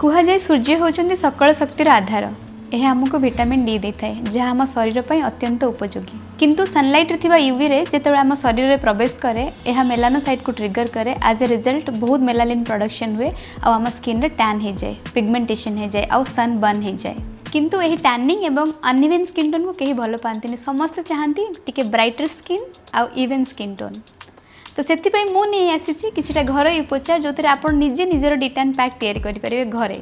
कुहाଯାए सूर्य होचंदी सकल शक्तिर आधार। यह आमको विटामिन डी देता है जहाँ आम शरीर पर अत्यंत उपयोगी। किंतु सनलाइट रे यूवी रे जेतेबेले आम शरीर में प्रवेश करे यह मेलानोसाइट को ट्रिगर करे। एज ए रिजल्ट बहुत मेलानिन प्रोडक्शन हुए और आम स्किन रे टैन हो जाए, पिगमेंटेशन हो जाए और सन बर्न हो जाए। किंतु यही टैनिंग एवं अनइवन स्किन टोन को कहीं भल पाती, समस्ते चाहती टिके ब्राइटर स्किन आउ इवन स्किन टोन। तो से मुझे आसी कि घर उपचार जो आप निजे निजर डिटैन पैक तैयारी करेंगे घरे।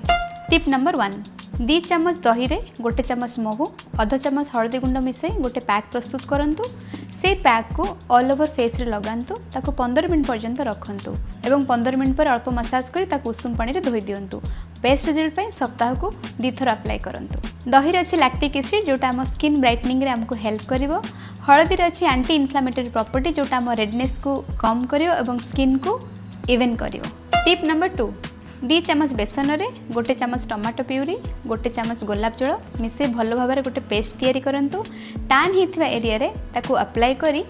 टिप नंबर 1, 2 चामच दही रे 1 चामच महू अध चामच हलदी गुंड मिसाई गोटे पैक प्रस्तुत करंतु। से पैक को ऑल ओवर फेस रे लगांतु, ताको 15 मिनट पर्यंत रखंतु एवं 15 मिनट पर अल्प मसाज करी ताको उषुम पानी रे धोई दियंतु। बेस्ट रिजल्ट पे सप्ताह को 2 थर अप्लाई करंतु। दही रे अछि लैक्टिक एसिड जोटा हम स्किन ब्राइटनिंग रे हमको हेल्प करिवो। हलदी रे अछि एंटी इन्फ्लेमेटरी प्रॉपर्टी जोटा हम रेडनेस को कम करिवो एवं स्किन को इवन करिवो। टिप नंबर 2, 2 चामच बेसन रे 1 चामच टमाटो प्यूरी 1 चामच गोलाप जल मिसे भल भाव में गोटे पेस्ट तैयारी करंतु। टैन होइथिबा एरिया रे ताकू अप्लाई करी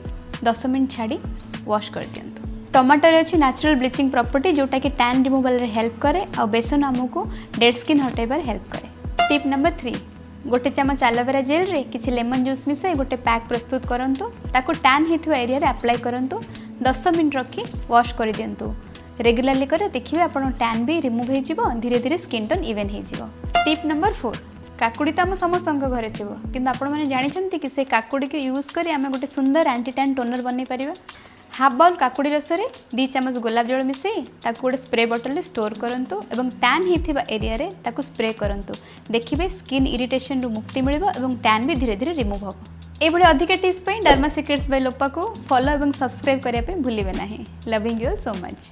10 मिनट छाड़ी वॉश कर दियंतु। टमाटो रे अछि नेचुरल ब्लीचिंग प्रॉपर्टी जोटा कि टैन रिमूवल रे हेल्प करे और बेसन हमको डेड स्किन हटाइबार हेल्प करे। टिप नंबर 3, 1 चामच एलोवेरा जेल रे किछि लेमन जूस मिसाई गोटे पैक प्रस्तुत करंतु। ताकू टैन होइथिबा एरिया रे अप्लाई करंतु। 10 मिनट रखी वॉश कर दियंतु। रेगुलारली करे देखिए आपन टैन भी रिमूव हो धीरे धीरे स्किन टोन इवन हो। टिप नंबर 4, काकुड़ी तो आम समस्त घरे थी कि आपण मैंने जानते कि से काकुड़ी को यूज करी आम गोटे सुंदर एंटी टैन टोनर बन पार। हाफ बाउल काकुड़ी रस 2 चामच गोलाप जल मिसाई गोटे स्प्रे बॉटल में स्टोर करंतु एवं टैन होइथिबा एरिया रे ताकू स्प्रे करंतु। देखिए स्किन इरिटेशन रु मुक्ति मिलिबो एवं टैन भी धीरे धीरे रिमूव हो। एभली अधिक टिप्स डर्मा सीक्रेट्स बाय लोपा को फॉलो एवं सब्सक्राइब करने भूलिए ना। Loving you all so much.